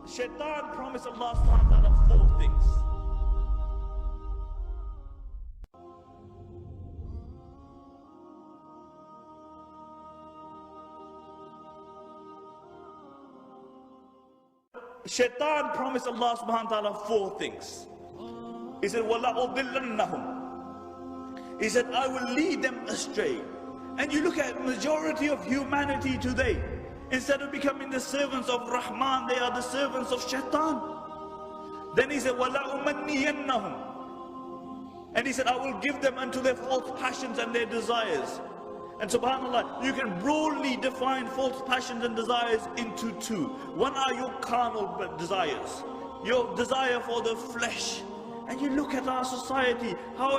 Shaitan promised Allah subhanahu wa ta'ala 4 things. Shaitan promised Allah subhanahu wa ta'ala 4 things. He said, وَلَا أُضِلَّنَّهُمْ. He said, I will lead them astray. And you look at majority of humanity today, instead of becoming the servants of Rahman, they are the servants of Shaitan. Then he said, وَلَا أُمَنِّيَنَّهُمْ. And he said, I will give them unto their false passions and their desires. And subhanAllah, you can broadly define false passions and desires into 2. One are your carnal desires, your desire for the flesh. And you look at our society, how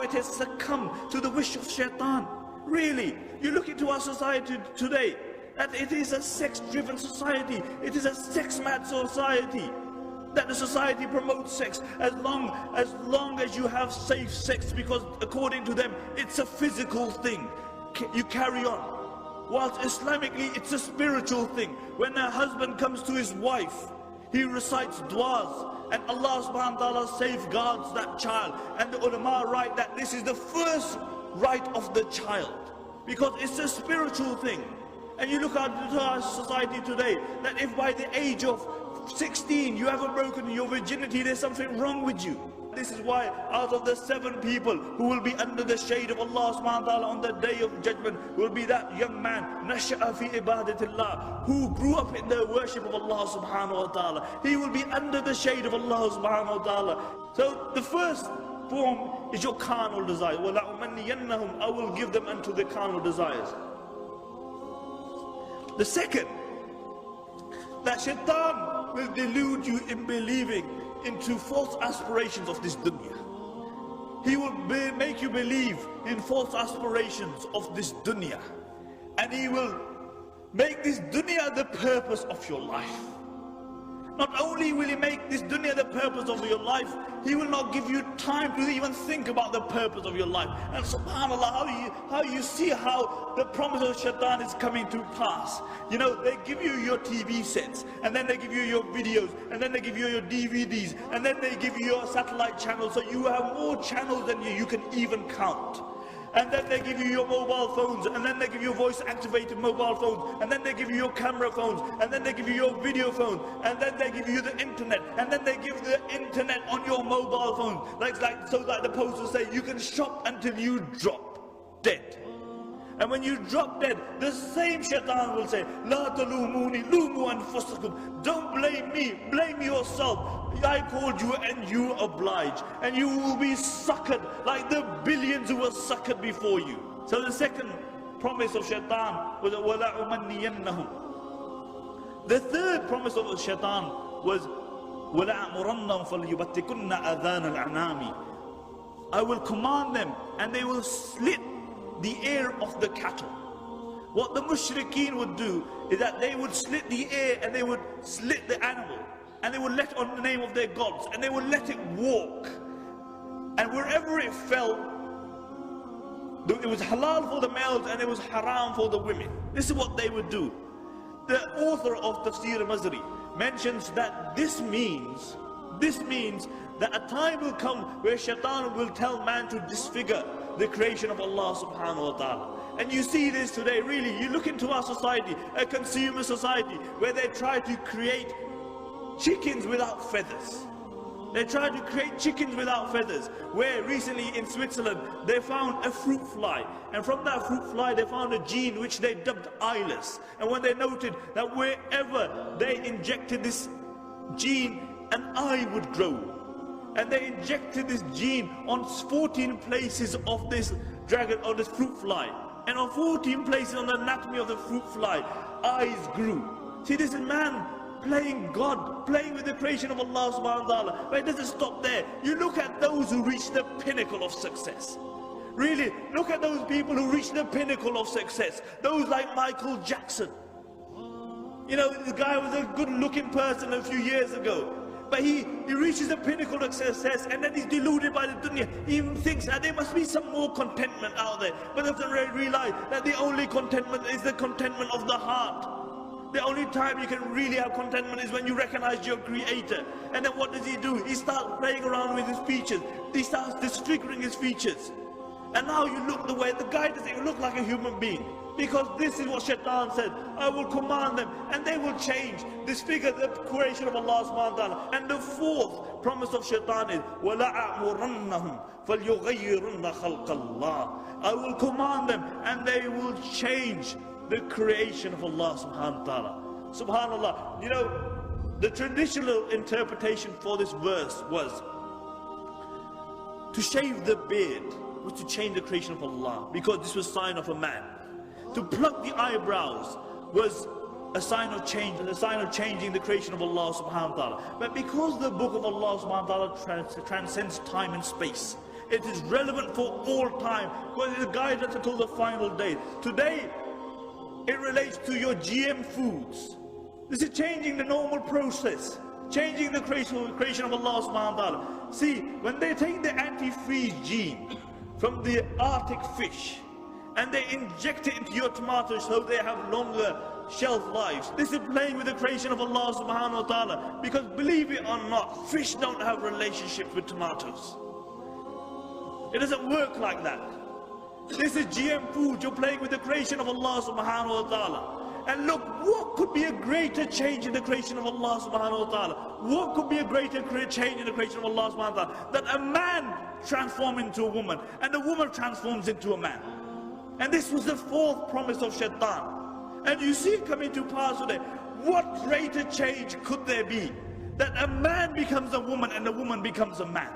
it has succumbed to the wish of Shaitan. Really, you look into our society today, that it is a sex-driven society, it is a sex-mad society. That the society promotes sex as long as you have safe sex, because according to them, it's a physical thing. You carry on. Whilst Islamically it's a spiritual thing. When a husband comes to his wife, he recites du'as, and Allah subhanahu wa ta'ala safeguards that child. And the ulama write that this is the first right of the child, because it's a spiritual thing. And you look at our society today, that if by the age of 16 you haven't broken your virginity, there's something wrong with you. This is why out of the 7 people who will be under the shade of Allah subhanahu wa ta'ala on the day of judgment will be that young man, nasha'a fi ibadatillah, who grew up in the worship of Allah subhanahu wa ta'ala. He will be under the shade of Allah subhanahu wa ta'ala. So the first form is your carnal desire. وَلَا أُمَنِّيَنَّهُمْ. I will give them unto the carnal desires. The second, that Shaitan will delude you in believing into false aspirations of this dunya. He will make you believe in false aspirations of this dunya, and he will make this dunya the purpose of your life. Not only will he make this dunya the purpose of your life, he will not give you time to even think about the purpose of your life. And subhanAllah, how you see how the promise of Shaitan is coming to pass. You know, they give you your TV sets, and then they give you your videos, and then they give you your DVDs, and then they give you your satellite channels, so you have more channels than you can even count. And then they give you your mobile phones, and then they give you voice-activated mobile phones, and then they give you your camera phones, and then they give you your video phones, and then they give you the internet, and then they give the internet on your mobile phone. Like the posters say, you can shop until you drop dead. And when you drop dead, the same Shaitan will say, La talumuni, lumu anfusakum. Don't blame me, blame yourself. I called you and you oblige. And you will be suckered like the billions who were suckered before you. So the second promise of Shaitan was, وَلَا أُمَنِّيَنَّهُمْ. The third promise of Shaitan was, وَلَا أَمُرَنَّهُمْ فَلْيُبَتِّكُنَّ أَذَانَ الْأَعْنَامِ. I will command them, and they will slit the ear of the cattle. What the mushrikeen would do is that they would slit the ear, and they would slit the animal, and they would let on the name of their gods, and they would let it walk, and wherever it fell, it was halal for the males and it was haram for the women. This is what they would do. The author of Tafsir Mazari mentions that this means that a time will come where Shaitan will tell man to disfigure the creation of Allah subhanahu wa ta'ala. And you see this today, really. You look into our society, a consumer society, where they try to create chickens without feathers. They try to create chickens without feathers. Where recently in Switzerland, they found a fruit fly. And from that fruit fly, they found a gene which they dubbed eyeless. And when they noted that wherever they injected this gene, an eye would grow. And they injected this gene on 14 places of this dragon, or this fruit fly. And on 14 places on the anatomy of the fruit fly, eyes grew. See, this is man playing God, playing with the creation of Allah subhanahu wa ta'ala. But it doesn't stop there. You look at those who reach the pinnacle of success. Really, look at those people who reach the pinnacle of success. Those like Michael Jackson. You know, the guy was a good looking person a few years ago. But he reaches the pinnacle of success, and then he's deluded by the dunya. He even thinks that there must be some more contentment out there. But doesn't realize that the only contentment is the contentment of the heart. The only time you can really have contentment is when you recognize your creator. And then what does he do? He starts playing around with his features. He starts disfiguring his features. And now you look the way, the guy doesn't even look like a human being. Because this is what Shaitan said, I will command them and they will change, disfigure the creation of Allah subhanahu wa ta'ala. And the fourth promise of Shaitan is, وَلَأَعْمُرَنَّهُمْ فَلْيُغَيِّرُنَّ خَلْقَ اللَّهِ. I will command them and they will change the creation of Allah subhanahu wa ta'ala. Subhanallah. You know, the traditional interpretation for this verse was to shave the beard was to change the creation of Allah, because this was a sign of a man. To pluck the eyebrows was a sign of change, a sign of changing the creation of Allah subhanahu wa ta'ala. But because the book of Allah subhanahu wa ta'ala transcends time and space, it is relevant for all time, because it guides us until the final day. Today, it relates to your GM foods. This is changing the normal process, changing the creation of Allah subhanahu wa ta'ala. See, when they take the antifreeze gene from the Arctic fish, and they inject it into your tomatoes so they have longer shelf lives, this is playing with the creation of Allah subhanahu wa ta'ala. Because believe it or not, fish don't have relationships with tomatoes. It doesn't work like that. This is GM food. You're playing with the creation of Allah subhanahu wa ta'ala. And look, what could be a greater change in the creation of Allah subhanahu wa ta'ala? What could be a greater change in the creation of Allah subhanahu wa ta'ala? That a man transforms into a woman, and a woman transforms into a man. And this was the fourth promise of Shaitan. And you see it coming to pass today. What greater change could there be? That a man becomes a woman and a woman becomes a man.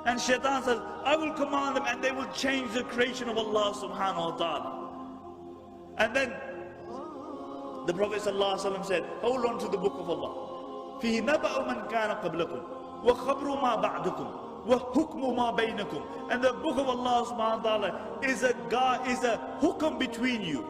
And Shaitan says, I will command them and they will change the creation of Allah subhanahu wa ta'ala. And then the Prophet ﷺ said, hold on to the book of Allah. فِي نَبَأُ مَنْ كَانَ قَبْلَكُمْ وَخَبْرُ مَا بَعْدُكُمْ وَحُكْمُ مَا بَيْنَكُمْ. And the book of Allah subhanahu wa ta'ala is a hukm between you.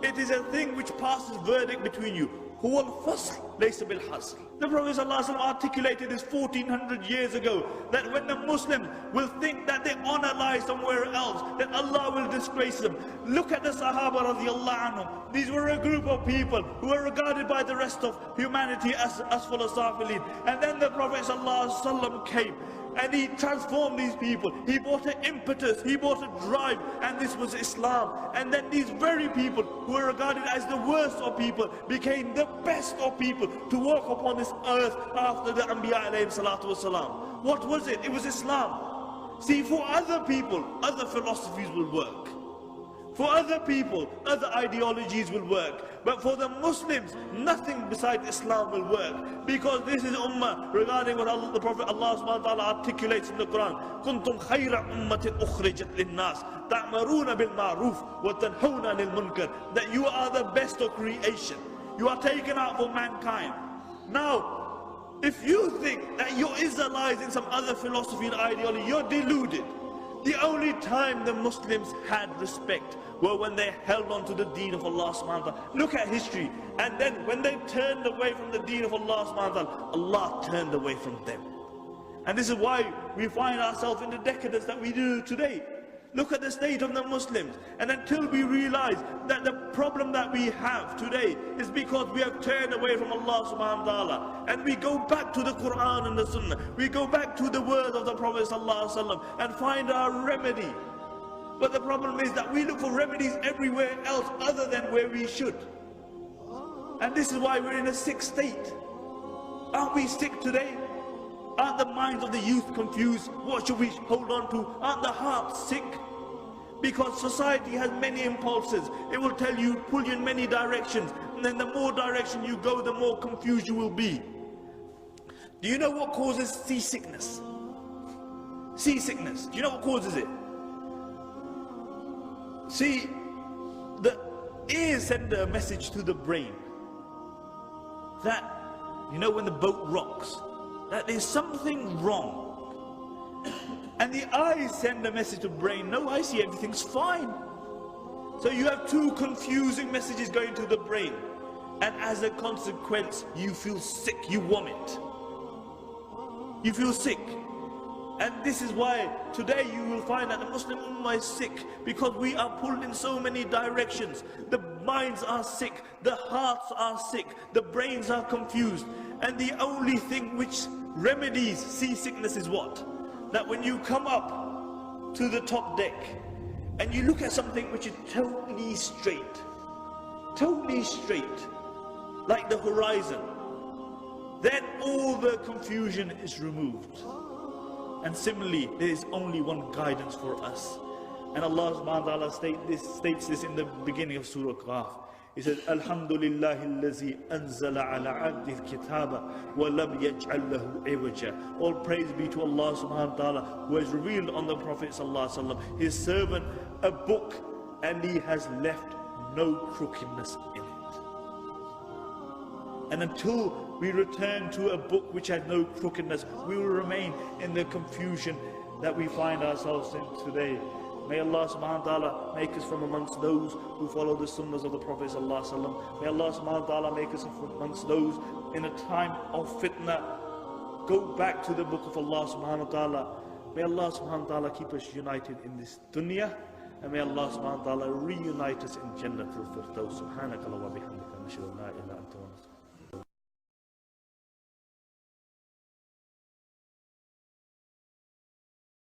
It is a thing which passes verdict between you. هُوَ الْفَصْلِ لَيْسَ بِالْحَصْلِ. The Prophet ﷺ articulated this 1400 years ago, that when the Muslims will think that their honor lies somewhere else, that Allah will disgrace them. Look at the Sahaba radiallahu anhum. These were a group of people who were regarded by the rest of humanity as asfal safilin. And then the Prophet ﷺ came and he transformed these people. He brought an impetus, he brought a drive, and this was Islam. And then these very people who were regarded as the worst of people became the best of people to walk upon this earth after the Anbiya alayhi salatu wasalam. What was it? It was Islam. See, for other people, other philosophies will work. For other people, other ideologies will work. But for the Muslims, nothing besides Islam will work. Because this is ummah regarding what the Prophet Allah subhanahu wa ta'ala articulates in the Quran. كُنْتُمْ خَيْرَ أُمَّةٍ أُخْرِجَتْ لِلنَّاسِ تَعْمَرُونَ بِالْمَعْرُوفِ وَتَنْهَوْنَ لِلْمُنْكَرِ. That you are the best of creation. You are taken out for mankind. Now, if you think that your Izzah lies in some other philosophy and ideology, you're deluded. The only time the Muslims had respect were when they held on to the deen of Allah subhanahu wa ta'ala. Look at history. And then when they turned away from the deen of Allah subhanahu wa ta'ala, Allah turned away from them. And this is why we find ourselves in the decadence that we do today. Look at the state of the Muslims. And until we realize that the problem that we have today is because we have turned away from Allah subhanahu wa ta'ala, and we go back to the Quran and the Sunnah, we go back to the word of the Prophet sallallahu alaihi wasallam and find our remedy. But the problem is that we look for remedies everywhere else other than where we should. And this is why we're in a sick state. Aren't we sick today? Aren't the minds of the youth confused? What should we hold on to? Aren't the hearts sick? Because society has many impulses. It will tell you, pull you in many directions. And then the more direction you go, the more confused you will be. Do you know what causes seasickness? Seasickness. Do you know what causes it? See, the ears send a message to the brain that, you know, when the boat rocks, that there's something wrong. And the eyes send a message to the brain, no, I see everything's fine. So you have two confusing messages going to the brain. And as a consequence, you feel sick, you vomit. You feel sick. And this is why today you will find that the Muslim Ummah is sick, because we are pulled in so many directions. The minds are sick, the hearts are sick, the brains are confused. And the only thing which remedies seasickness is what? That when you come up to the top deck and you look at something which is totally straight, like the horizon, then all the confusion is removed. And similarly, there is only one guidance for us. And Allah subhanahu wa ta'ala states this in the beginning of Surah Qaf. He says, Alhamdulillahi allazi anzala ala abdi al-kitaba wa lam yaj'al lahu iwaja. All praise be to Allah subhanahu wa ta'ala, who has revealed on the Prophet sallallahu alaihi wasallam, his servant, a book, and he has left no crookedness in it. And until we return to a book which had no crookedness, we will remain in the confusion that we find ourselves in today. May Allah subhanahu wa ta'ala make us from amongst those who follow the sunnahs of the Prophet sallallahu alaihi wasallam. May Allah subhanahu wa ta'ala make us from amongst those in a time of fitna go back to the book of Allah subhanahu wa ta'ala. May Allah subhanahu wa ta'ala keep us united in this dunya, and may Allah subhanahu wa ta'ala reunite us in Jannatul Firdaus. Subhanakallah wa bihamdika, nashhadu an la ilaha illa anta.